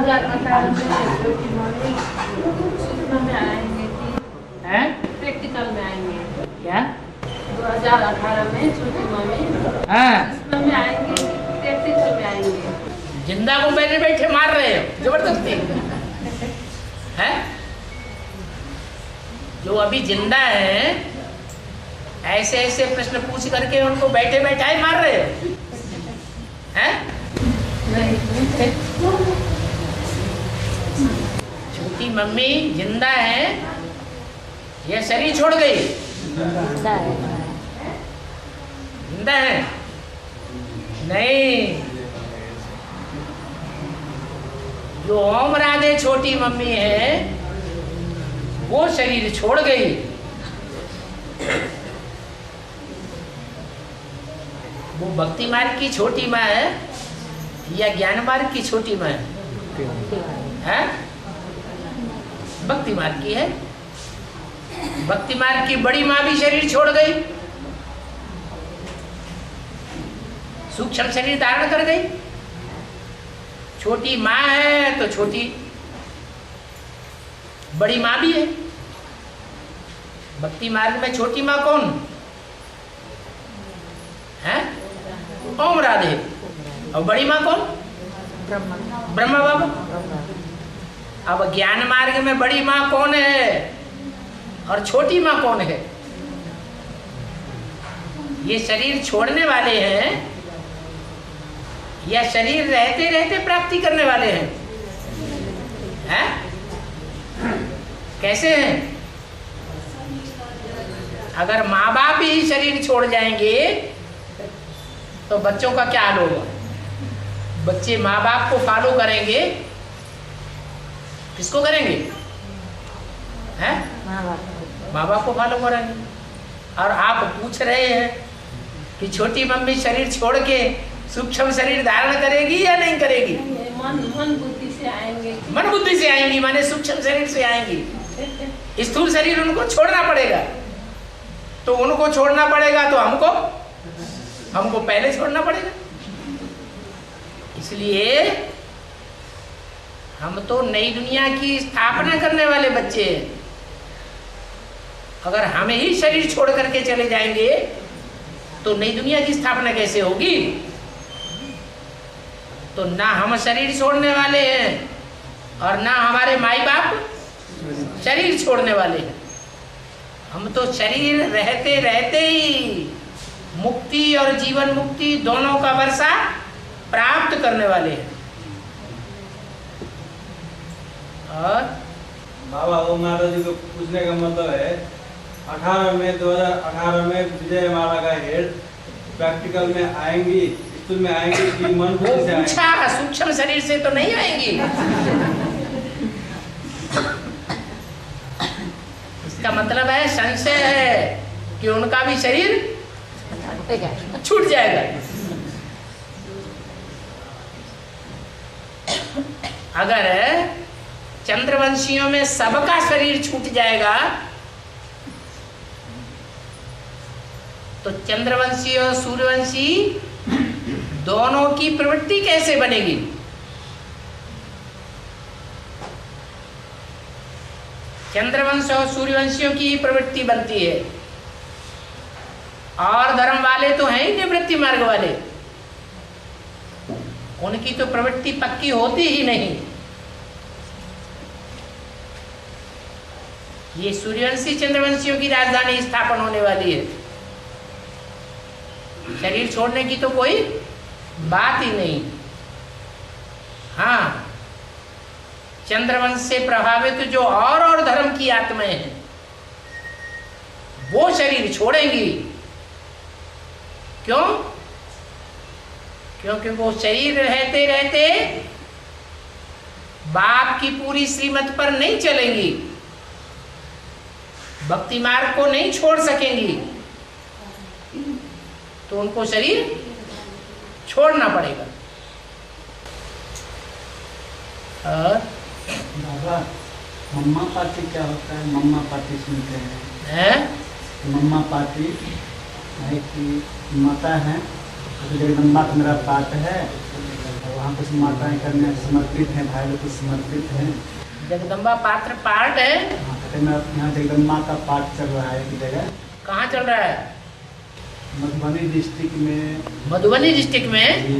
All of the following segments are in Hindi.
2018 में छोटी मम्मी सूचना में आएंगे हैं? प्रैक्टिकल में आएंगे। क्या? 2018 में छोटी मम्मी हाँ, सूचना में आएंगे, प्रैक्टिकल में आएंगे। जिंदा को बैठे बैठे मार रहे हो जबरदस्ती है? जो अभी जिंदा है ऐसे ऐसे प्रश्न पूछ करके उनको बैठे बैठाए मार रहे हो हैं? छोटी मम्मी जिंदा है या शरीर छोड़ गई? जिंदा है नहीं। जो ओम राधे छोटी मम्मी है वो शरीर छोड़ गई। वो भक्ति मार्ग की छोटी माँ है या ज्ञान मार्ग की छोटी माँ है? भक्ति मार्ग की है। भक्ति मार्ग की बड़ी माँ भी शरीर छोड़ गई, सूक्ष्म शरीर धारण कर गई। छोटी माँ है तो छोटी बड़ी माँ भी है। भक्ति मार्ग में छोटी माँ कौन है? ओम राधे। और बड़ी माँ कौन? ब्रह्मा बाबा। अब ज्ञान मार्ग में बड़ी माँ कौन है और छोटी माँ कौन है? ये शरीर छोड़ने वाले हैं या शरीर रहते रहते प्राप्ति करने वाले हैं? हैं? कैसे हैं? अगर माँ बाप ही शरीर छोड़ जाएंगे तो बच्चों का क्या हाल होगा? बच्चे माँ बाप को फॉलो करेंगे, किसको करेंगे? हैं? माँ बाप को फॉलो करेंगे। और आप पूछ रहे हैं कि छोटी मम्मी शरीर छोड़ के सूक्ष्म शरीर धारण करेगी या नहीं करेगी? मन बुद्धि से आएंगे। मन बुद्धि से आएंगी माने सूक्ष्म शरीर से आएंगी। स्थूल शरीर उनको छोड़ना पड़ेगा। तो उनको छोड़ना पड़ेगा तो हमको पहले छोड़ना पड़ेगा। इसलिए हम तो नई दुनिया की स्थापना करने वाले बच्चे हैं। अगर हम ही शरीर छोड़ करके चले जाएंगे तो नई दुनिया की स्थापना कैसे होगी? तो ना हम शरीर छोड़ने वाले हैं और ना हमारे माई बाप शरीर छोड़ने वाले हैं। हम तो शरीर रहते रहते ही मुक्ति और जीवन मुक्ति दोनों का वर्षा प्राप्त करने वाले हैं। और बाबा ओम माता जी को पूछने का मतलब है 2018 में विजय माला का हेड प्रैक्टिकल में आएंगी, स्कूल में आएंगी कि मन बुद्धि से आएंगी? पूछा सूक्ष्म शरीर से तो नहीं आएंगी। इसका मतलब है संशय है कि उनका भी शरीर छूट जाएगा। अगर चंद्रवंशियों में सबका शरीर छूट जाएगा तो चंद्रवंशी और सूर्यवंशी दोनों की प्रवृत्ति कैसे बनेगी? चंद्रवंश और सूर्यवंशियों की प्रवृत्ति बनती है और धर्म वाले तो हैं ही निवृत्ति मार्ग वाले, उनकी तो प्रवृत्ति पक्की होती ही नहीं। ये सूर्यवंशी चंद्रवंशियों की राजधानी स्थापन होने वाली है। शरीर छोड़ने की तो कोई बात ही नहीं। हाँ, चंद्रवंश से प्रभावित जो और धर्म की आत्माएं हैं वो शरीर छोड़ेंगी। क्यों? क्योंकि वो शरीर रहते रहते बाप की पूरी श्रीमत पर नहीं चलेंगी, भक्ति मार्ग को नहीं छोड़ सकेंगी, तो उनको शरीर छोड़ना पड़ेगा। और बाबा मम्मा पार्टी क्या होता है? मम्मा पार्टी सुनते हैं? मम्मा पार्टी है कि माता है, जगदम्बा का मेरा पाठ है, वहाँ कुछ माताएं करने समर्पित हैं, भाई लोग कुछ समर्पित हैं। जगदम्बा पात्र पाठ है। हाँ, कहते हैं यहाँ जगदम्बा का पाठ चल रहा है एक जगह, कहाँ चल रहा है? मधुबनी डिस्ट्रिक्ट में। मधुबनी डिस्ट्रिक्ट में। जी।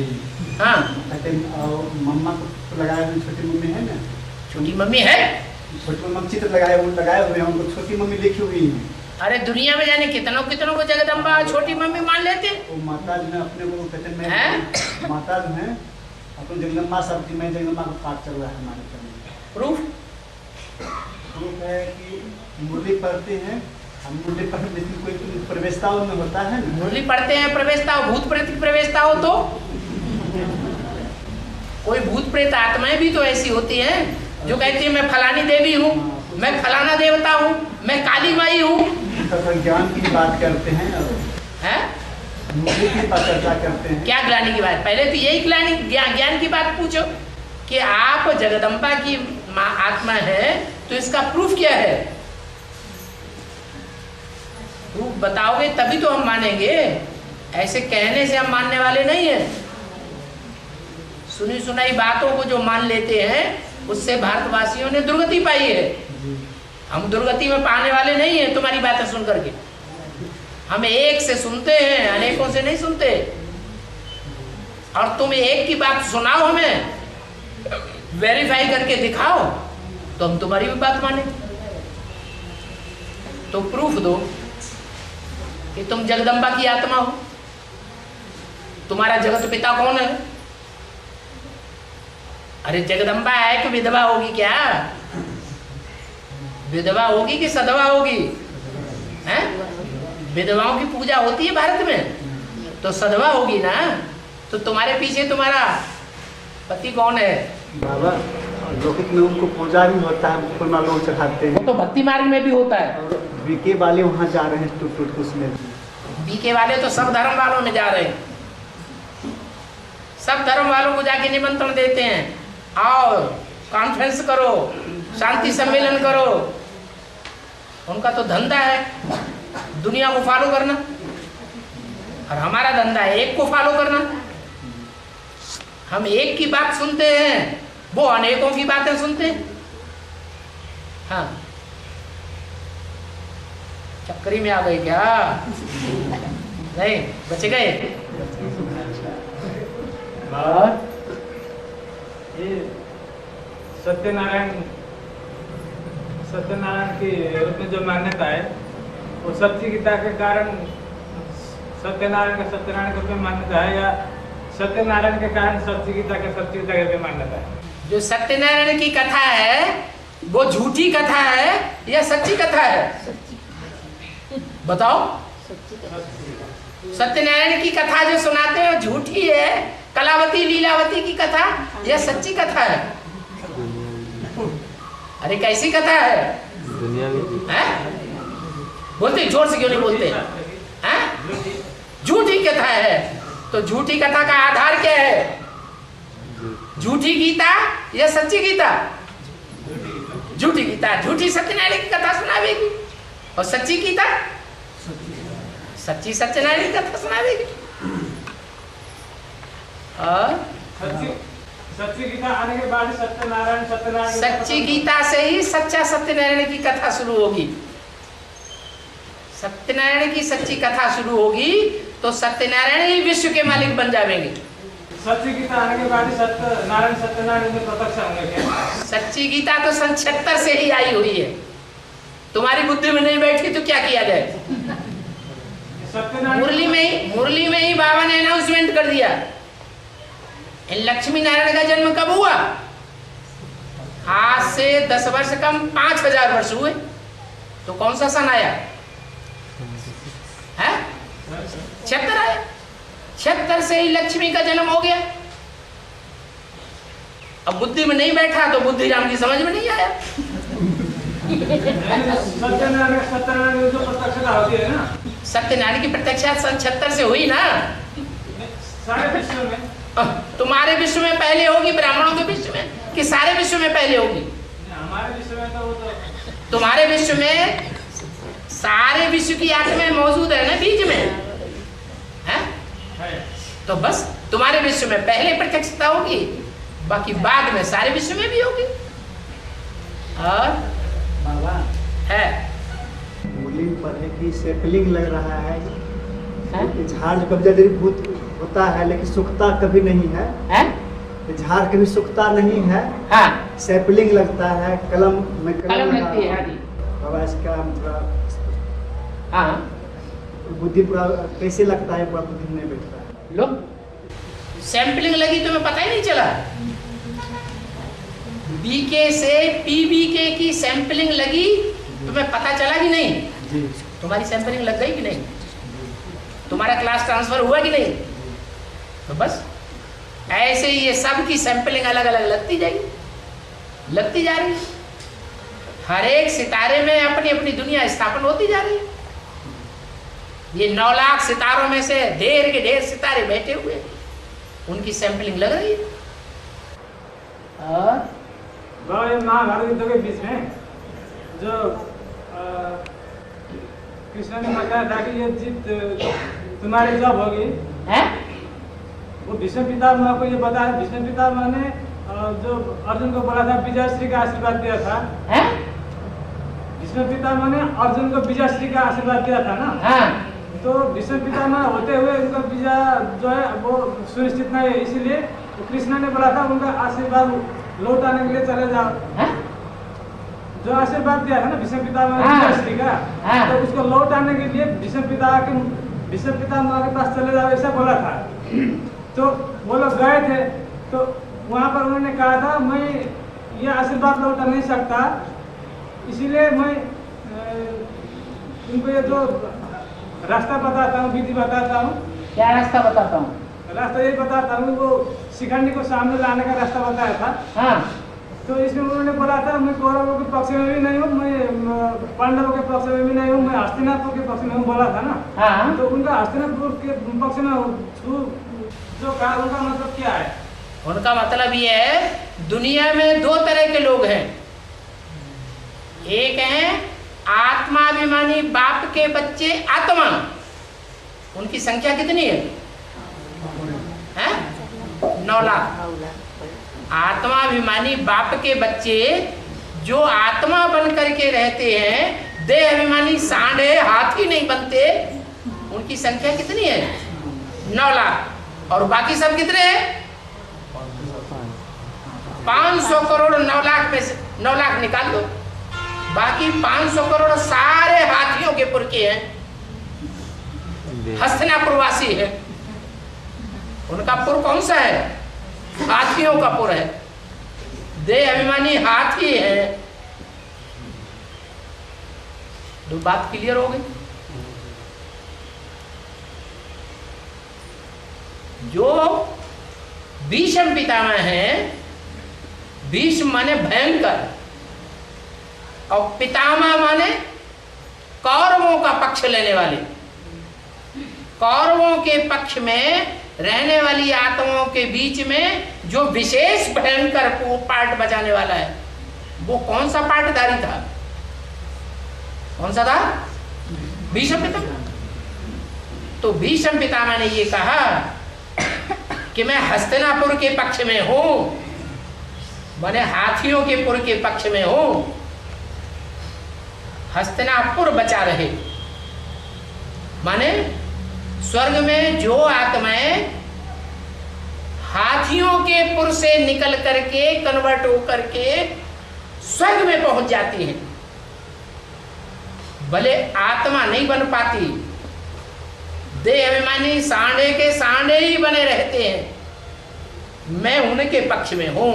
हाँ, कहते हैं और मम्मा को लगाए हुए छोटी मम्मी है ना, छोटी मम्मी है। छोटी मम्मी चित्र लगाए हुए हैं, उनको छोटी मम्मी लिखी हुई है। अरे दुनिया में जाने कितनों कितनों को जगदम्बा छोटी मम्मी मान लेते हैं। वो माता जो है अपने को कहते हैं हैं? माता जो है अपने जगदम्बा सब की, मैं जगदम्बा का पाठ चल रहा है हमारे घर में। प्रूफ है कि मुरली पढ़ते हैं हम, मुरली पढ़ने लेकिन कोई प्रवेशता में होता है ना, मुरली पढ़ते हैं, प्रवेशता भूत प्रेत की प्रवेशता हो तो कोई भूत प्रेत आत्माएं भी तो ऐसी होती हैं जो कहती है मैं फलानी देवी हूँ, मैं फलाना देवता हूँ, मैं काली माई हूँ। ज्ञान की बात करते हैं, हैं? मुरली की चर्चा करते हैं। क्या ज्ञानी की बात? पहले तो यही ज्ञान की बात पूछो कि आप जगदम्बा की आत्मा है तो इसका प्रूफ क्या है? प्रूफ बताओगे तभी तो हम मानेंगे, ऐसे कहने से हम मानने वाले नहीं हैं। सुनी सुनाई बातों को जो मान लेते हैं उससे भारतवासियों ने दुर्गति पाई है। हम दुर्गति में पाने वाले नहीं हैं तुम्हारी बातें सुन करके। हम एक से सुनते हैं, अनेकों से नहीं सुनते। और तुम एक की बात सुनाओ, हमें वेरीफाई करके दिखाओ तो हम तुम्हारी भी बात माने। तो प्रूफ दो कि तुम जगदम्बा की आत्मा हो। तुम्हारा जगत पिता कौन है? अरे जगदम्बा है कि विधवा होगी? क्या विधवा होगी कि सधवा होगी? हैं? विधवाओं की पूजा होती है भारत में, तो सधवा होगी ना। तो तुम्हारे पीछे तुम्हारा पति कौन है? बाबा लौकिक में उनको पूजा भी होता है, पूर्णा लोग चढ़ाते वो हैं। तो भक्ति मार्ग में भी होता है। और बीके वाले वहाँ जा रहे हैं टूट टूट उसमें। बीके वाले तो सब धर्म वालों में जा रहे हैं, सब धर्म वालों को जाके निमंत्रण देते हैं, आओ कॉन्फ्रेंस करो, शांति सम्मेलन करो। उनका तो धंधा है दुनिया को फॉलो करना, और हमारा धंधा है एक को फॉलो करना। हम एक की बात सुनते हैं, वो अनेकों की बातें सुनते हैं। हाँ, चक्करी में आ गई क्या? नहीं, बच गए। और ये सत्यनारायण की रूप में जो मान्यता है वो सच्ची गीता के कारण सत्यनारायण के रूप में मान्यता है, या सत्यनारायण के कारण सच्ची गीता के रूप में मान्यता है? जो सत्यनारायण की कथा है वो झूठी कथा है या सच्ची कथा है? बताओ। सत्यनारायण की कथा जो सुनाते हैं झूठी है, कलावती लीलावती की कथा या सच्ची कथा है? अरे कैसी कथा है? बोलते जोर से क्यों नहीं बोलते? झूठी कथा है। तो झूठी कथा का आधार क्या है? झूठी गीता या सच्ची गीता? झूठी गीता झूठी सत्यनारायण की कथा सुनावेगी, और सच्ची गीता सच्ची सत्यनारायण की कथा सुनावेगी। और सच्ची गीता आने के बाद सत्यनारायण सच्ची गीता से ही सच्चा सत्यनारायण की कथा शुरू होगी। सत्यनारायण की सच्ची कथा शुरू होगी तो सत्यनारायण ही विश्व के मालिक बन जाएंगे। सच्ची गीता आने के बाद सत्यनारायण में प्रत्यक्ष होंगे क्या? सच्ची गीता तो सन 76 से ही आई हुई है, तुम्हारी बुद्धि में नहीं बैठी तो क्या किया जाए? मुरली में ही बाबा ने अनाउंसमेंट कर दिया। लक्ष्मी नारायण का जन्म कब हुआ? आज से 10 वर्ष कम 5000 वर्ष हुए। तो कौन सा सन आया है? 76 आया। 76 से ही लक्ष्मी का जन्म हो गया। अब बुद्धि में नहीं बैठा तो बुद्धि राम की समझ में नहीं आया। सत्यनारायण जो प्रत्यक्षता होती है ना, सत्यनारायण की प्रत्यक्षा सन 76 से हुई ना। सारे विश्व में, तुम्हारे विश्व में पहले होगी, ब्राह्मणों के विश्व में, कि सारे विश्व में पहले होगी? हमारे विश्व में तो वो तो तुम्हारे विश्व में सारे विश्व की आत्माएं मौजूद है ना बीच में, है? तो बस तुम्हारे विश्व में पहले प्रत्यक्षता होगी, बाकी बाद में सारे विश्व में भी होगी। और बाबा है मूली पर है कि सैपलिंग लग रहा है, हैं? झाड़ जो कभी जड़ीभूत होता है लेकिन सूखता कभी नहीं है, हैं? झाड़ कभी सूखता नहीं है, हाँ, सैपलिंग लगता है, कलम में कलम लगा लगती है। हुआ हाँ जी, बाबा इसका थोड़ा हाँ। बुद्धि पूरा कैसे लगता है, पूरा बुद्धि नहीं बैठता है। लो, सैंपलिंग लगी तुम्हें पता ही नहीं चला। बीके से पीबीके की सैंपलिंग लगी, तुम्हें पता चला कि नहीं? जी तुम्हारी सैंपलिंग लग गई कि नहीं? तुम्हारा क्लास ट्रांसफर हुआ कि नहीं? तो बस ऐसे ही ये सब की सैंपलिंग अलग अलग लगती जाएगी, लगती जा रही है। हर एक सितारे में अपनी अपनी दुनिया स्थापन होती जा रही है। ये 9 लाख सितारों में से ढेर के ढेर सितारे बैठे हुए, उनकी सैंपलिंग लग रही है। और बाबा ये महाभारत युद्ध के बीच में जो कृष्ण ने बताया था कि ये जीत तुम्हारी जब होगी, हैं? वो भीष्म पितामह को ये बताया। भीष्म पितामह ने जो अर्जुन को बोला था, विजयश्री का आशीर्वाद दिया था। हैं? भीष्म पितामह ने अर्जुन को विजयश्री का आशीर्वाद दिया था ना। हाँ, तो भीष्म पितामह होते हुए उनका विजय जो है वो सुनिश्चित नहीं है, इसीलिए कृष्ण ने बोला था उनका आशीर्वाद लौटाने के लिए चले जाओ। हैं? जो आशीर्वाद दिया था ना भीष्म पितामह ने हाँ। विजयश्री का, हाँ। तो उसको लौटाने के लिए भीष्म पितामह के पास चले जाओ, ऐसा बोला था। तो वो लोग गए थे, तो वहाँ पर उन्होंने कहा था मैं ये आशीर्वाद लौटा नहीं सकता, इसीलिए मैं उनको ये जो रास्ता बताता हूँ, विधि बताता हूँ। क्या रास्ता बताता हूँ? रास्ता ये बताता हूँ, वो शिखंडी को सामने लाने का रास्ता बताया था। हाँ, तो इसमें उन्होंने बोला था मैं कौरवों के पक्ष में भी नहीं हूँ, मैं पांडवों के पक्ष में भी नहीं हूँ, मैं हस्तिनापुर के पक्ष में हूँ, बोला था ना। हाँ। तो उनका हस्तिनापुर के पक्ष में जो कहा, उनका मतलब क्या है? उनका मतलब ये है, दुनिया में 2 तरह के लोग हैं। एक हैं आत्माभिमानी बाप के बच्चे आत्मा, उनकी संख्या कितनी है? 9 लाख। आत्माभिमानी बाप के बच्चे जो आत्मा बन करके रहते हैं, देह अभिमानी सांड हाथी नहीं बनते, उनकी संख्या कितनी है? 9 लाख। और बाकी सब कितने हैं? 500 करोड़। 9 लाख में से 9 लाख निकाल दो, बाकी 500 करोड़ सारे हाथियों के पुरखे हैं, हस्तिनापुर वासी है। उनका पुर कौन सा है? हाथियों का पुर है, देह अभिमानी हाथी है। तो बात क्लियर हो गई। जो भीष्म पितामह है, भीष्म माने भयंकर, और पितामह माने कौरवों का पक्ष लेने वाले। कौरवों के पक्ष में रहने वाली आत्माओं के बीच में जो विशेष भयंकर पार्ट बजाने वाला है, वो कौन सा पार्टधारी था? कौन सा था? भीष्म पितामह। तो भीष्म पितामह ने ये कहा कि मैं हस्तिनापुर के पक्ष में हूं, माने हाथियों के पुर के पक्ष में हूं। हस्तिनापुर बचा रहे, माने स्वर्ग में जो आत्माएं हाथियों के पुर से निकल करके कन्वर्ट होकर के स्वर्ग में पहुंच जाती हैं, भले आत्मा नहीं बन पाती, देह अभिमानी सांडे के सांडे ही बने रहते हैं, मैं उनके पक्ष में हूं।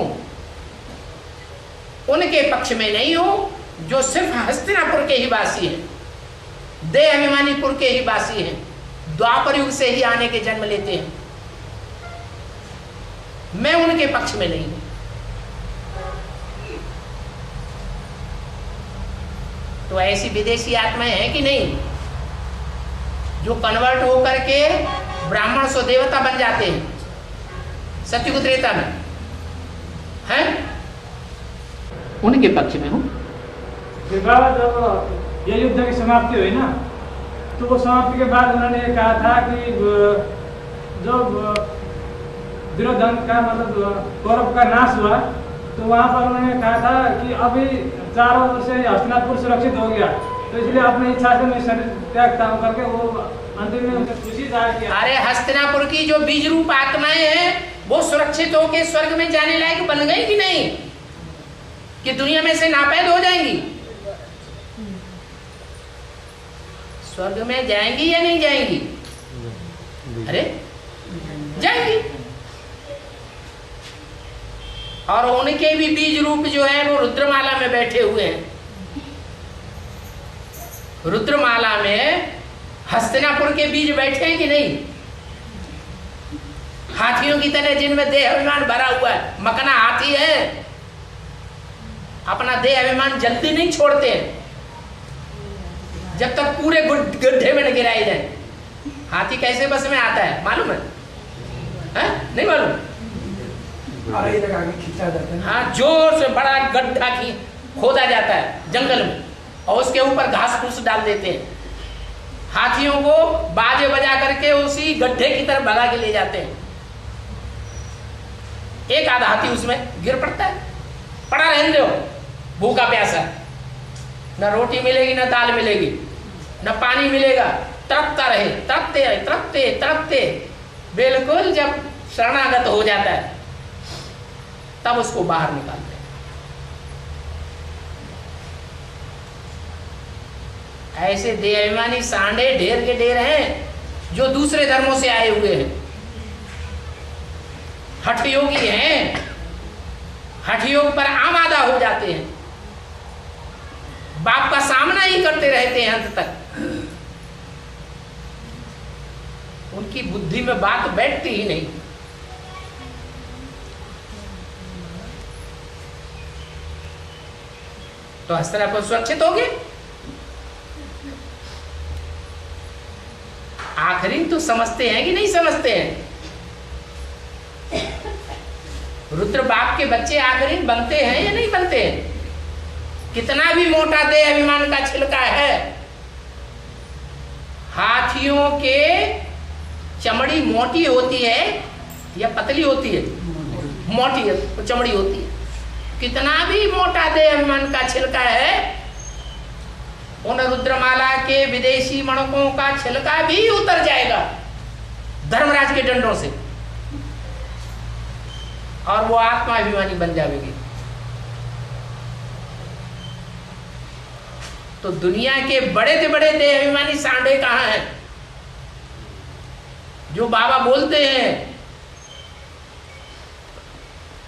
उनके पक्ष में नहीं हूं जो सिर्फ हस्तिनापुर के ही वासी हैं, देह अभिमानीपुर के ही वासी हैं, द्वापर युग से ही आने के जन्म लेते हैं। मैं उनके पक्ष में नहीं हूं। तो ऐसी विदेशी आत्माएं हैं कि नहीं, जो कन्वर्ट होकर के ब्राह्मण सो देवता बन जाते हैं सत्युग त्रेता में, हैं? उनके पक्ष में हूं। बाबा जब ये युद्ध की समाप्ति हुई ना, तो वो समाप्ति के बाद उन्होंने ये कहा था कि जो दुर्योधन का मतलब कौरव का नाश हुआ, तो वहाँ पर उन्होंने कहा था कि अभी चारों ओर से हस्तिनापुर सुरक्षित हो गया, तो इसलिए अपनी इच्छा से मैं शरीर त्यागता हूँ करके वो अंतिम में उनसे खुशी जाहिर किया। अरे हस्तिनापुर की जो बीज रूप आत्माएं हैं वो सुरक्षित होके स्वर्ग में जाने लायक बन गई कि नहीं, कि दुनिया में से नापैद हो जाएंगी? स्वर्ग में जाएंगी या नहीं जाएंगी? अरे जाएंगी। और उनके भी बीज रूप जो है वो रुद्रमाला में बैठे हुए हैं। रुद्रमाला में हस्तिनापुर के बीज बैठे हैं कि नहीं? हाथियों की तरह जिनमें देह अभिमान भरा हुआ है, मकना हाथी है, अपना देह अभिमान जल्दी नहीं छोड़ते हैं जब तक पूरे गड्ढे में न गिराए जाए। हाथी कैसे बस में आता है मालूम है? नहीं मालूम? खींचा जाता है। हाँ, जोर से बड़ा गड्ढा खोदा जाता है जंगल में और उसके ऊपर घास फूस डाल देते हैं। हाथियों को बाजे बजा करके उसी गड्ढे की तरफ भगा के ले जाते हैं। एक आधा हाथी उसमें गिर पड़ता है, पड़ा रहने दो, भूखा प्यासा, न रोटी मिलेगी न दाल मिलेगी न पानी मिलेगा, तड़पता रहे, तड़पते रहे, तड़पते तड़पते बिल्कुल जब शरणागत हो जाता है तब उसको बाहर निकालते हैं। ऐसे देहाभिमानी सांडे ढेर के ढेर हैं जो दूसरे धर्मों से आए हुए हैं, हठ योगी हैं, हठ योग पर आमादा हो जाते हैं, बाप का सामना ही करते रहते हैं अंत तक। उनकी बुद्धि में बात बैठती ही नहीं। तो हस्तिनापुर सुरक्षित हो गए। आखिरी तो समझते हैं कि नहीं समझते हैं? रुद्र बाप के बच्चे आखिरी बनते हैं या नहीं बनते हैं? कितना भी मोटा देह अभिमान का छिलका है, हाथियों के चमड़ी मोटी होती है या पतली होती है? मोटी है, तो चमड़ी होती है। कितना भी मोटा देह अभिमान का छिलका है, उन रुद्रमाला के विदेशी मणकों का छिलका भी उतर जाएगा धर्मराज के डंडों से और वो आत्मा अभिमानी बन जाएगी। तो दुनिया के बड़े से बड़े देह अभिमानी सांडे कहाँ हैं जो बाबा बोलते हैं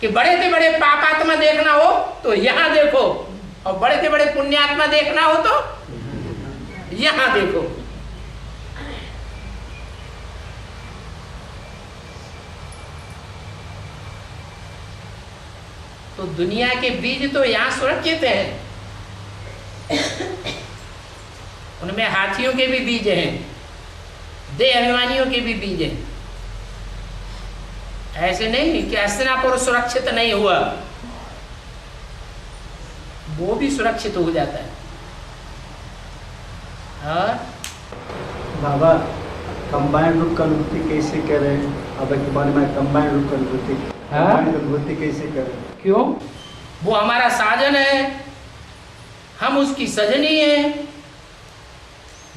कि बड़े से बड़े पापात्मा देखना हो तो यहां देखो और बड़े से बड़े पुण्यात्मा देखना हो तो यहां देखो। तो दुनिया के बीज तो यहां सुरक्षित हैं, उनमें हाथियों के भी बीज हैं, देह अभिमानियों के भी बीज हैं। ऐसे नहीं कि हस्तिनापुर सुरक्षित नहीं हुआ, वो भी सुरक्षित हो जाता है। बाबा कंबाइंड रूप का अनुभूति कैसे करें? अब के बारे में कंबाइंड रूप का अनुभूति कैसे करें? क्यों? वो हमारा साजन है, हम उसकी सजनी है।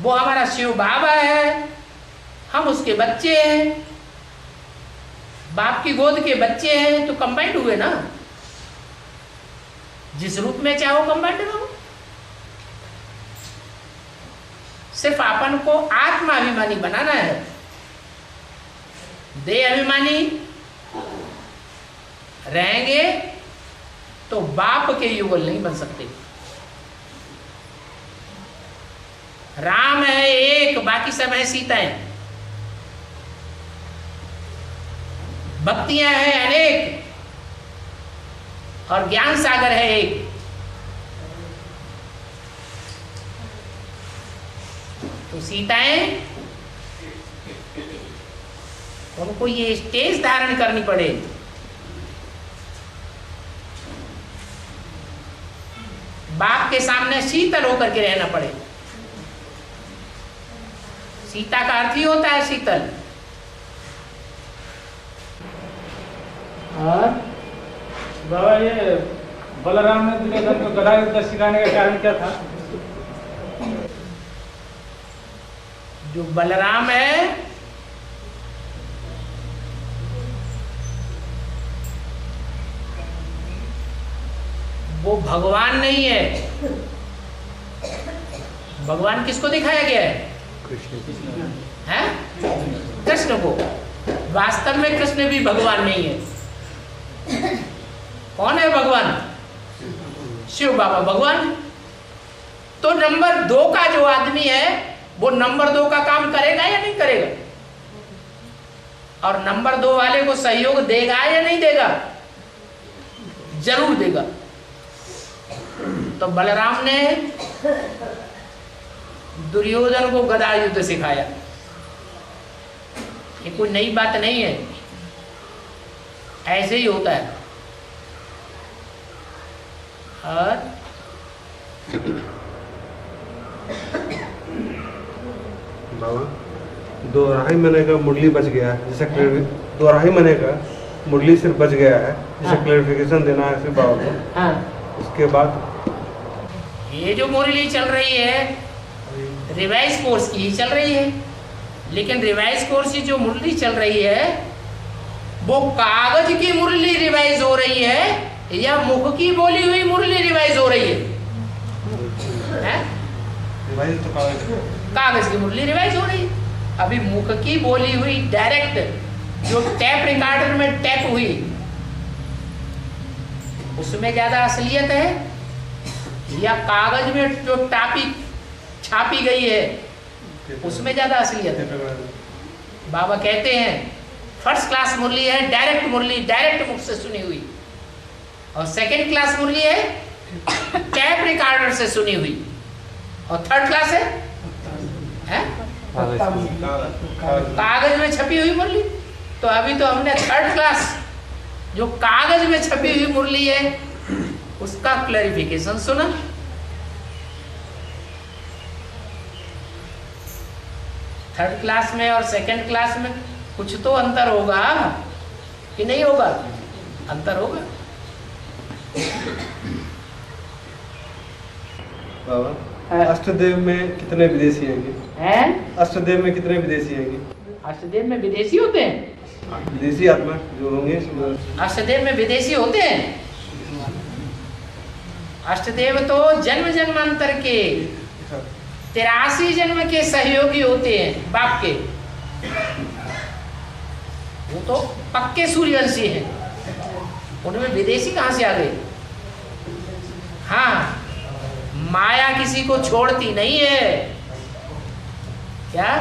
वो हमारा शिव बाबा है, हम उसके बच्चे हैं, बाप की गोद के बच्चे हैं। तो कंबाइंड हुए ना, जिस रूप में चाहो कंबाइंड रहो। सिर्फ अपन को आत्मा अभिमानी बनाना है, देह अभिमानी रहेंगे तो बाप के युगल नहीं बन सकते। राम है एक, बाकी सब है सीताएं। भक्तियां हैं अनेक और ज्ञान सागर है एक। तो सीताएं, उनको ये स्टेज धारण करनी पड़े। बाप के सामने शीतल होकर के रहना पड़े। सीता का अर्थ ही होता है शीतल। और बाबा ये बलराम ने दुर्योधन को गदा युद्ध सिखाने का कारण क्या था? जो बलराम है वो भगवान नहीं है। भगवान किसको दिखाया गया है? हैं? कृष्ण को। वास्तव में कृष्ण भी भगवान नहीं है। कौन है भगवान? शिव बाबा भगवान। तो नंबर 2 का जो आदमी है वो नंबर 2 का काम करेगा या नहीं करेगा? और नंबर 2 वाले को सहयोग देगा या नहीं देगा? जरूर देगा। तो बलराम ने दुर्योधन को गदा युद्ध सिखाया। ये कोई नई बात नहीं है, ऐसे ही होता है। और बाबा 2.5 महीने का मुरली बच गया है, जैसे 2.5 महीने का मुरली सिर्फ बच गया है, जैसे क्लैरिफिकेशन देना है सिर्फ बाबा को। हाँ, उसके बाद ये जो मुरली चल रही है रिवाइज कोर्स की ही चल रही है, लेकिन रिवाइज कोर्स की जो मुरली चल रही है वो कागज की मुरली रिवाइज हो रही है या मुख की बोली हुई मुरली रिवाइज हो रही है? तो कागज की मुरली रिवाइज हो रही है। अभी मुख की बोली हुई डायरेक्ट जो टैप रिकॉर्डर में टैप हुई उसमें ज्यादा असलियत है या कागज में जो छापी गई है उसमें ज्यादा असलियत है? बाबा कहते हैं फर्स्ट क्लास मुरली है डायरेक्ट मुरली, डायरेक्ट मुख से सुनी हुई, और सेकंड क्लास मुरली है टैप रिकॉर्डर से सुनी हुई, और थर्ड क्लास है कागज में छपी हुई मुरली। तो अभी तो हमने थर्ड क्लास जो कागज में छपी हुई मुरली है उसका क्लैरिफिकेशन सुना। थर्ड क्लास में और सेकंड क्लास में कुछ तो अंतर होगा कि नहीं होगा? अंतर होगा। बाबा अष्टदेव में कितने विदेशी हैं? अष्टदेव में कितने विदेशी हैं? अष्टदेव में विदेशी होते हैं? विदेशी आत्मा जो होंगे अष्टदेव में विदेशी होते हैं। अष्टदेव तो जन्म जन्मांतर के 83 जन्म के सहयोगी होते हैं बाप के। वो तो पक्के सूर्यवंशी हैं, उनमें विदेशी कहां से आ गए? हाँ, माया किसी को छोड़ती नहीं है। क्या?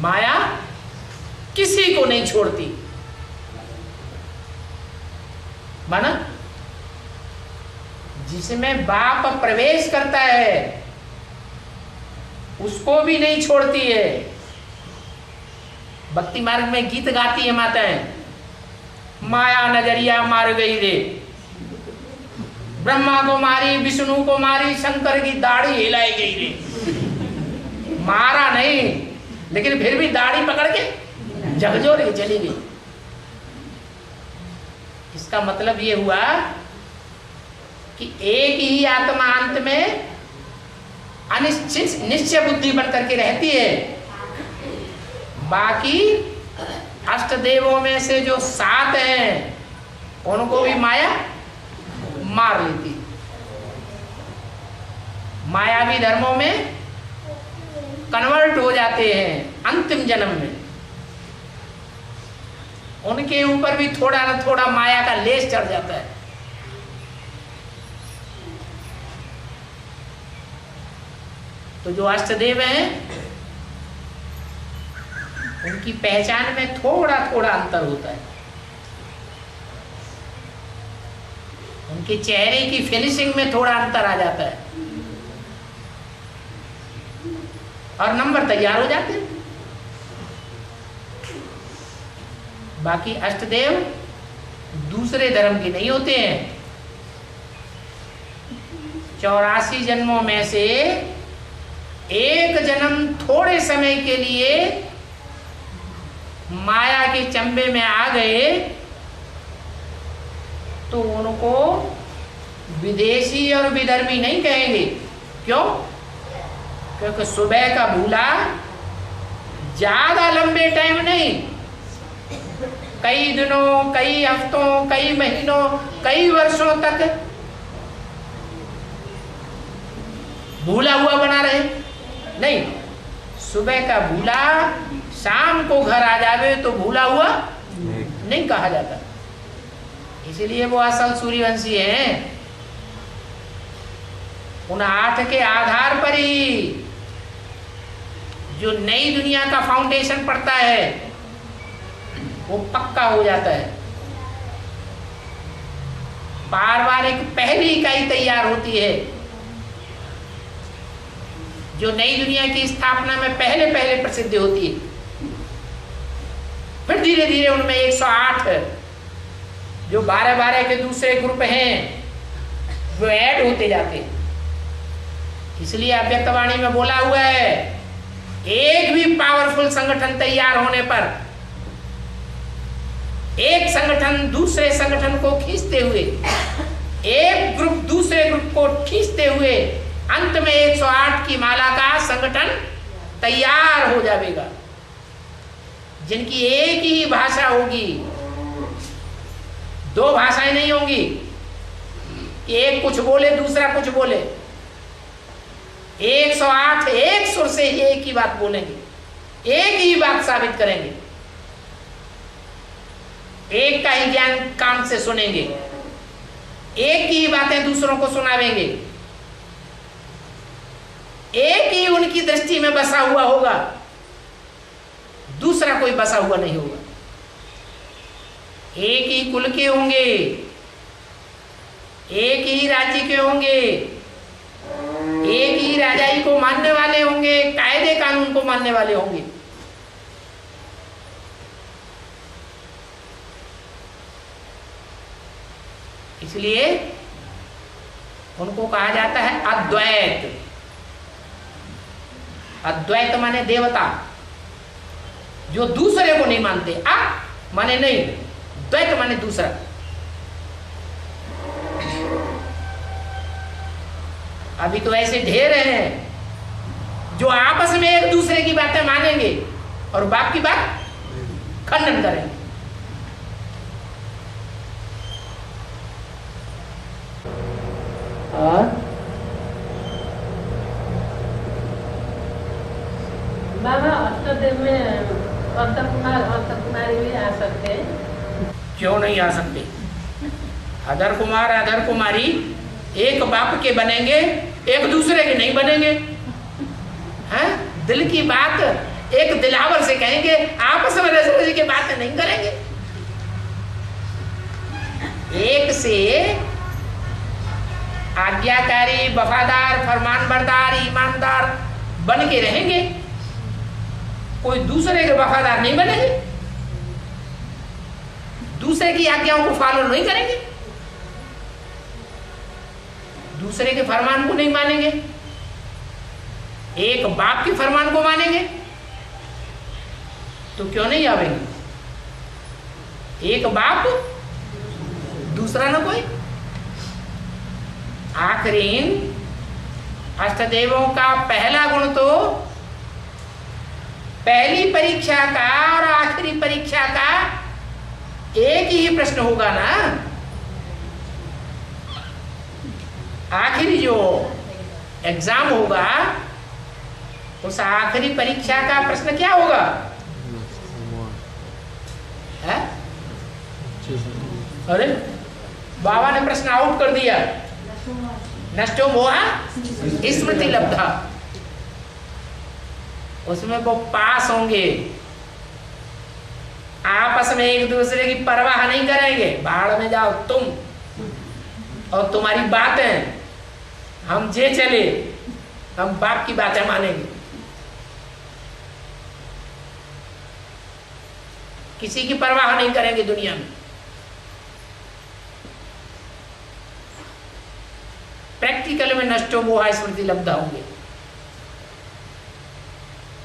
माया किसी को नहीं छोड़ती। माना जिसमें बाप प्रवेश करता है उसको भी नहीं छोड़ती है। भक्ति मार्ग में गीत गाती है माताएं, माया नगरिया मार गई रे, ब्रह्मा को मारी, विष्णु को मारी, शंकर की दाढ़ी हिलाई गई रे। मारा नहीं, लेकिन फिर भी दाढ़ी पकड़ के झकझोर के चली गई। इसका मतलब ये हुआ कि एक ही आत्मा अंत में अनिश्चित निश्चय बुद्धि बन करके रहती है। बाकी अष्टदेवों में से जो 7 हैं उनको भी माया मार लेती। मायावी धर्मों में कन्वर्ट हो जाते हैं अंतिम जन्म में। उनके ऊपर भी थोड़ा ना थोड़ा माया का लेस चढ़ जाता है। तो जो अष्टदेव हैं उनकी पहचान में थोड़ा थोड़ा अंतर होता है। उनके चेहरे की फिनिशिंग में थोड़ा अंतर आ जाता है और नंबर तैयार हो जाते हैं। बाकी अष्टदेव दूसरे धर्म के नहीं होते हैं। 84 जन्मों में से एक जन्म थोड़े समय के लिए माया के चंबे में आ गए तो उनको विदेशी और विदर्भी नहीं कहेंगे। क्यों? क्योंकि सुबह का भूला ज्यादा लंबे टाइम नहीं, कई दिनों, कई हफ्तों, कई महीनों, कई वर्षों तक भूला हुआ बना रहे नहीं। सुबह का भूला शाम को घर आ जावे तो भूला हुआ नहीं कहा जाता। इसलिए वो असल सूर्यवंशी हैं। उन 8 के आधार पर ही जो नई दुनिया का फाउंडेशन पड़ता है वो पक्का हो जाता है। पारिवारिक पहली इकाई तैयार होती है जो नई दुनिया की स्थापना में पहले पहले प्रसिद्ध होती है। फिर धीरे धीरे उनमें 108 जो 12-12 के दूसरे ग्रुप हैं वो ऐड होते जाते हैं। इसलिए अव्यक्तवाणी में बोला हुआ है, एक भी पावरफुल संगठन तैयार होने पर एक संगठन दूसरे संगठन को खींचते हुए, एक ग्रुप दूसरे ग्रुप को खींचते हुए अंत में 108 की माला का संगठन तैयार हो जाएगा, जिनकी एक ही भाषा होगी, 2 भाषाएं नहीं होंगी। एक कुछ बोले दूसरा कुछ बोले, 108 एक सुर से ही एक ही बात बोलेंगे, एक ही बात साबित करेंगे, एक का ही ज्ञान कान से सुनेंगे, एक ही बातें दूसरों को सुनावेंगे, एक ही उनकी दृष्टि में बसा हुआ होगा, दूसरा कोई बसा हुआ नहीं होगा। एक ही कुल के होंगे, एक ही राज्य के होंगे, एक ही राजाई को मानने वाले होंगे, कायदे कानून को मानने वाले होंगे। इसलिए उनको कहा जाता है अद्वैत। अद्वैत माने देवता, जो दूसरे को नहीं मानते। माने नहीं, द्वैत माने दूसरा। अभी तो ऐसे ढेर हैं जो आपस में एक दूसरे की बातें मानेंगे और बाप की बात खंडन करेंगे। और बाबा अष्टदेव में कुमारी भी आ सकते हैं? क्यों नहीं आ सकते? अधर कुमार अधर कुमारी एक बाप के बनेंगे, एक दूसरे के नहीं बनेंगे। हैं? दिल की बात एक दिलावर से कहेंगे, आपस में रज के बातें नहीं करेंगे। एक से आज्ञाकारी, वफादार, फरमानबरदार, ईमानदार बन के रहेंगे, कोई दूसरे के वफादार नहीं बनेंगे, दूसरे की आज्ञाओं को फॉलो नहीं करेंगे, दूसरे के फरमान को नहीं मानेंगे, एक बाप के फरमान को मानेंगे। तो क्यों नहीं आवेंगे? एक बाप दूसरा ना कोई। आखिरी अष्टदेवों का पहला गुण तो पहली परीक्षा का और आखिरी परीक्षा का एक ही प्रश्न होगा ना। आखिरी जो एग्जाम होगा उस आखिरी परीक्षा का प्रश्न क्या होगा? है? अरे बाबा ने प्रश्न आउट कर दिया, नष्टो मोहा स्मृति लब्धा। उसमें वो पास होंगे, आपस में एक दूसरे की परवाह नहीं करेंगे। बाढ़ में जाओ तुम और तुम्हारी बातें, हम जे चले, हम बाप की बातें मानेंगे। किसी की परवाह नहीं करेंगे दुनिया में। प्रैक्टिकल में नष्टो मोहा स्मृति लब्धा होंगे,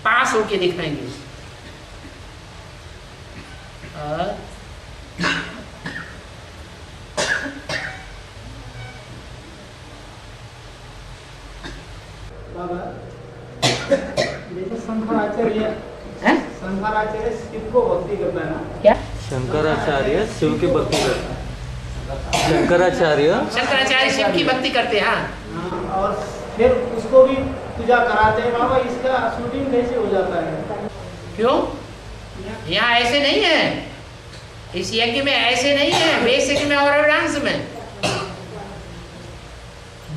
पास होके दिखाएंगे। और जैसे शंकराचार्य हैं? शंकराचार्य शिव को भक्ति करता है ना, क्या? शंकराचार्य शिव की भक्ति करते शंकराचार्य शंकराचार्य शिव की भक्ति करते हैं। हाँ, हाँ, और फिर उसको भी पूजा कराते हैं। बाबा इसका शूटिंग कैसे हो जाता है? क्यों? यहाँ ऐसे नहीं है, इस यज्ञ में ऐसे नहीं है, वेश यज्ञ में और डांस में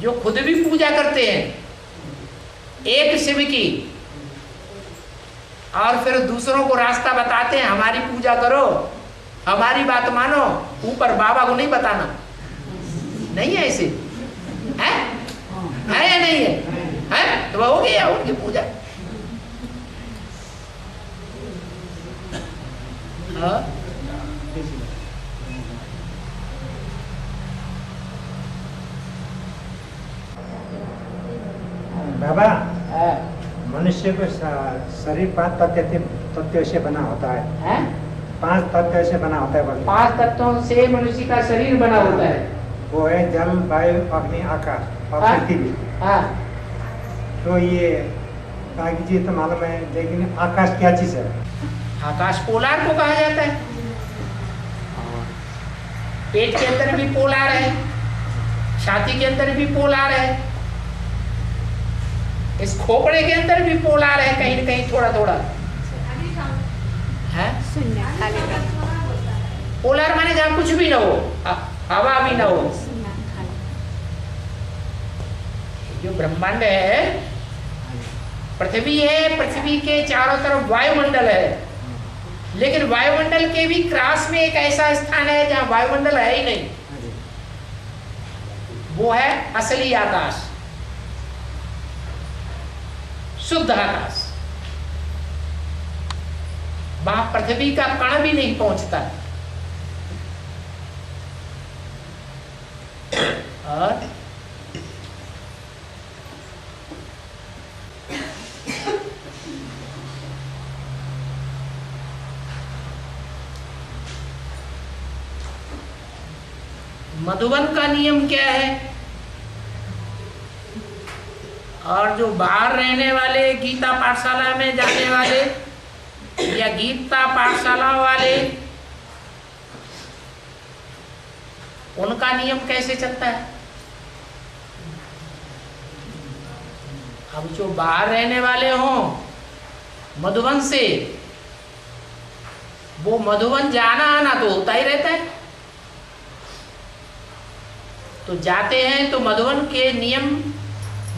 जो खुद भी पूजा करते हैं एक शिव की, और फिर दूसरों को रास्ता बताते हैं, हमारी पूजा करो, हमारी बात मानो, ऊपर बाबा को नहीं बताना। नहीं है ऐसे? है या नहीं है? है तो हो गया उनकी पूजा। हाँ? बाबा, मनुष्य को शरीर 5 तत्व से बना होता है। हैं? 5 तत्व से बना होता है बोले। 5 तत्वों से मनुष्य का शरीर बना होता है। वो है जल, वायु, अग्नि, आकाश और हाँ? पृथ्वी। हाँ, तो ये बाकी चीज तो मालूम है, लेकिन आकाश क्या चीज है? आकाश पोलार को कहा जाता है। पेट के अंदर भी पोलार है, छाती के अंदर भी पोलार है, इस खोपड़े के अंदर भी पोलार है, कहीं न कहीं थोड़ा थोड़ा है। पोलार माने जहाँ कुछ भी ना हो, हवा भी ना हो। जो ब्रह्मांड है, पृथ्वी है, पृथ्वी के चारों तरफ वायुमंडल है, लेकिन वायुमंडल के भी क्रॉस में एक ऐसा स्थान है जहाँ वायुमंडल है ही नहीं, वो है असली आकाश, शुद्ध आकाश। वहां पृथ्वी का कण भी नहीं पहुंचता। और मधुबन का नियम क्या है? और जो बाहर रहने वाले, गीता पाठशाला में जाने वाले या गीता पाठशाला वाले, उनका नियम कैसे चलता है? अब जो बाहर रहने वाले हों मधुबन से, वो मधुबन जाना आना तो होता ही रहता है। तो जाते हैं तो मधुबन के नियम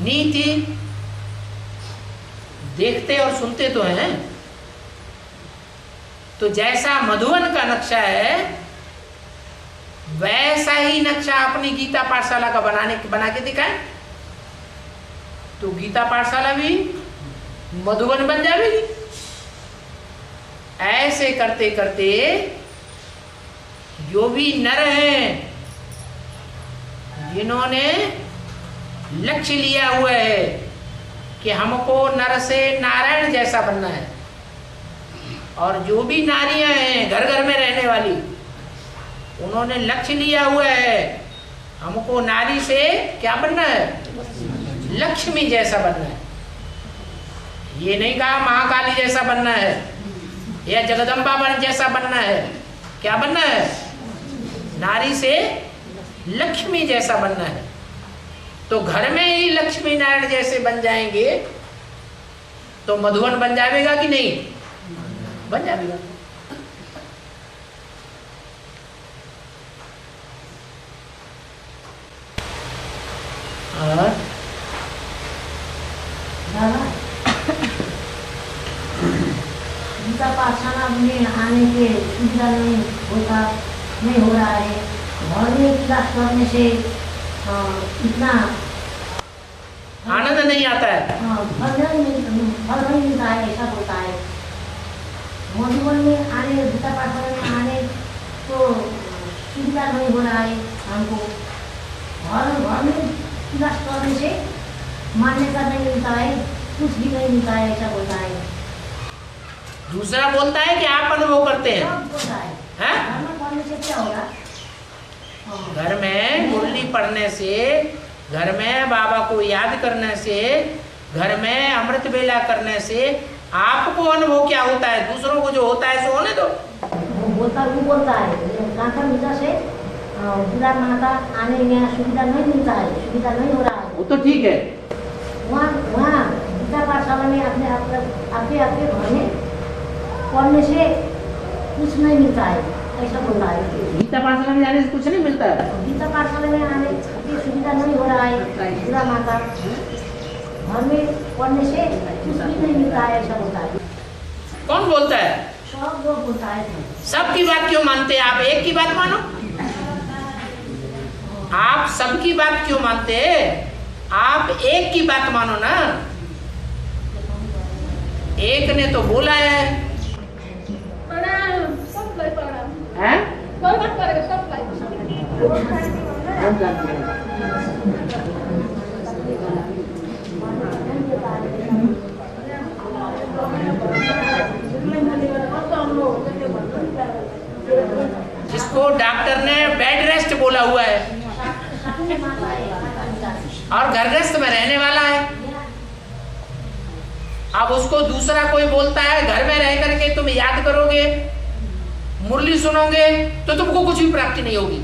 नीति देखते और सुनते तो हैं। तो जैसा मधुबन का नक्शा है, वैसा ही नक्शा अपनी गीता पाठशाला का बना के दिखाए, तो गीता पाठशाला भी मधुबन बन जाएगी। ऐसे करते करते जो भी नर हैं, जिन्होंने लक्ष्य लिया हुआ है कि हमको नर से नारायण जैसा बनना है, और जो भी नारियां हैं घर घर में रहने वाली, उन्होंने लक्ष्य लिया हुआ है हमको नारी से क्या बनना है? लक्ष्मी जैसा बनना है। ये नहीं कहा महाकाली जैसा बनना है या जगदम्बा जैसा बनना है। क्या बनना है? नारी से लक्ष्मी जैसा बनना है। तो घर में ही लक्ष्मी नारायण जैसे बन जाएंगे तो मधुबन बन जाएगा कि नहीं? बन जाएगा। और गीता पाठशाला में आने के सुविधा नहीं हो रहा है। घर में क्लास करने से इतना आनंद नहीं आता है। फल नहीं मिलता है, ऐसा बोलता है। मधुबन में आने, गीता पाठशाला में आने तो सुविधा नहीं हो रहा है हमको। घर में क्लास करने से मान्यता नहीं मिलता है, कुछ भी नहीं मिलता है, ऐसा बोलता है। दूसरा बोलता है कि आप अनुभव करते हैं। सब बोलता है। हैं? घर में पढ़ने से क्या होगा? घर में मुरली पढ़ने से, घर में बाबा को याद करने से, घर में अमृत बेला करने से आपको अनुभव क्या होता है? दूसरों को जो होता है सो होने दो। वो बोलता है कांठा मीठा से बुरा माता आने में सुविधा नहीं मिलता है, सुविधा नहीं हो रहा है। वो तो ठीक है, वहाँ गीता पाठशाला में अपने आपके घर में पढ़ने से कुछ नहीं मिलता है, ऐसा बोलता है। गीता पाठशाला में जाने से कुछ नहीं मिलता है। गीता पाठशाला में आने की सुविधा नहीं हो रहा है, बुरा माता घर में पढ़ने से कुछ भी नहीं मिलता है, ऐसा बोलता है। कौन बोलता है? सब लोग बोलता है। सबकी बात क्यों मानते हैं आप? एक की बात मानो। आप सबकी बात क्यों मानते हैं? आप एक की बात मानो ना। एक ने तो बोला है, हैं? जिसको डॉक्टर ने बेड रेस्ट बोला हुआ है और घरग्रस्त में रहने वाला है, अब उसको दूसरा कोई बोलता है घर में रह करके तुम याद करोगे, मुरली सुनोगे तो तुमको कुछ भी प्राप्ति नहीं होगी।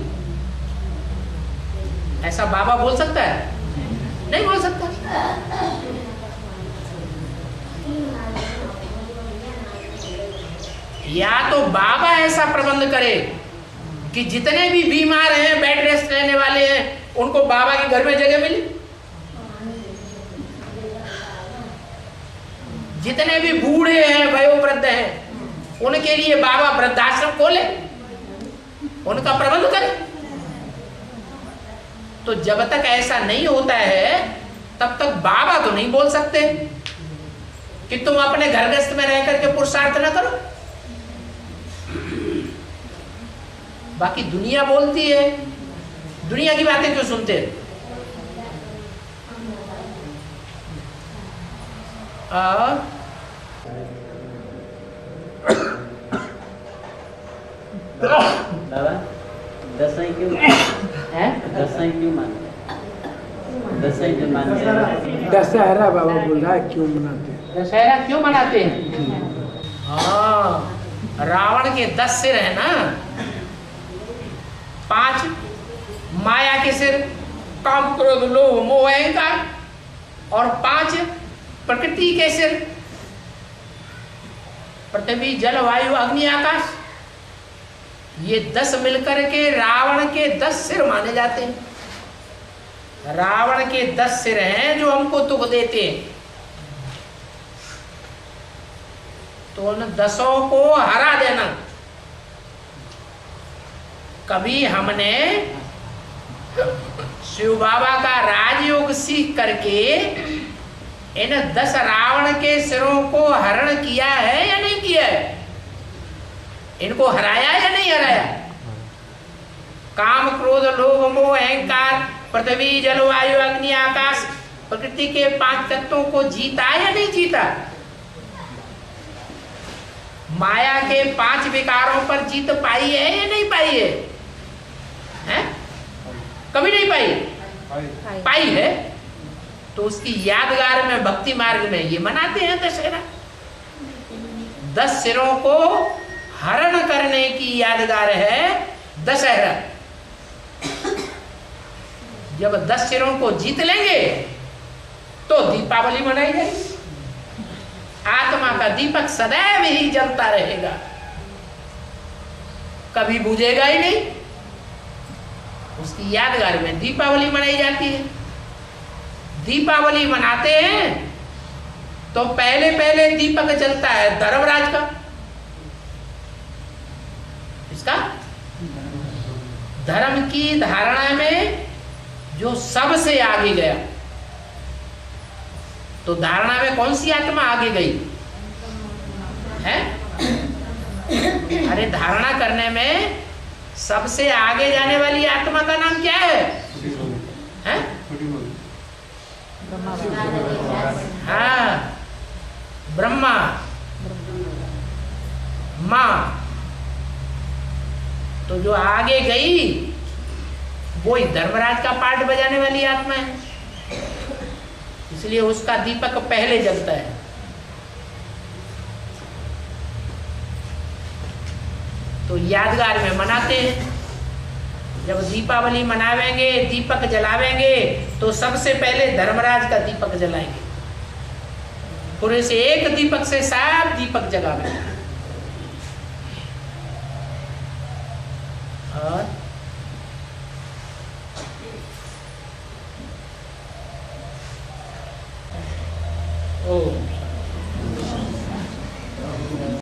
ऐसा बाबा बोल सकता है? नहीं बोल सकता। या तो बाबा ऐसा प्रबंध करे कि जितने भी बीमार हैं, बेड रेस्ट रहने वाले हैं, उनको बाबा के घर में जगह मिले। जितने भी बूढ़े हैं, वयोवृद्ध हैं, उनके लिए बाबा वृद्धाश्रम खोले, उनका प्रबंध करे। तो जब तक ऐसा नहीं होता है तब तक बाबा तो नहीं बोल सकते कि तुम अपने घरग्रस्त में रह करके पुरुषार्थ न करो। बाकी दुनिया बोलती है, दुनिया की बातें क्यों सुनते? दादा दसाई क्यों हैं? दसाई क्यों मानते? दसाई जो मानते हैं दशहरा बाबा बोल रहा है क्यों मनाते हैं? दशहरा क्यों मनाते हैं? हाँ, रावण के 10 सिर है ना, 5 माया के सिर, काम क्रोध लोभ मोह अहंकार, और 5 प्रकृति के सिर, पृथ्वी जल वायु अग्नि आकाश। ये 10 मिलकर के रावण के 10 सिर माने जाते हैं। रावण के 10 सिर हैं जो हमको दुख देते हैं। तो उन 10 को हरा देना। कभी हमने शिव बाबा का राजयोग सीख करके इन 10 रावण के सिरों को हरण किया है या नहीं किया है? इनको हराया या नहीं हराया? काम क्रोध लोभ मोह अहंकार, पृथ्वी जल वायु अग्नि आकाश, प्रकृति के 5 तत्वों को जीता या नहीं जीता? माया के 5 विकारों पर जीत पाई है या नहीं पाई है? हैं? कभी नहीं पाई? पाई है। तो उसकी यादगार में भक्ति मार्ग में ये मनाते हैं दशहरा। 10 सिरों को हरण करने की यादगार है दशहरा। जब 10 सिरों को जीत लेंगे तो दीपावली मनाई जाएगी। आत्मा का दीपक सदैव ही जलता रहेगा, कभी बुझेगा ही नहीं। उसकी यादगार में दीपावली मनाई जाती है। दीपावली मनाते हैं तो पहले पहले दीपक जलता है धर्मराज का। इसका धर्म की धारणा में जो सबसे आगे गया। तो धारणा में कौन सी आत्मा आगे गई है? अरे धारणा करने में सबसे आगे जाने वाली आत्मा का नाम क्या है? हैं? हाँ, ब्रह्मा, माँ, तो जो आगे गई वो ही धर्मराज का पार्ट बजाने वाली आत्मा है, इसलिए उसका दीपक पहले जलता है। तो यादगार में मनाते हैं, जब दीपावली मनावेंगे, दीपक जलावेंगे, तो सबसे पहले धर्मराज का दीपक जलाएंगे, पूरे से एक दीपक से सब दीपक जगावेंगे। और ओ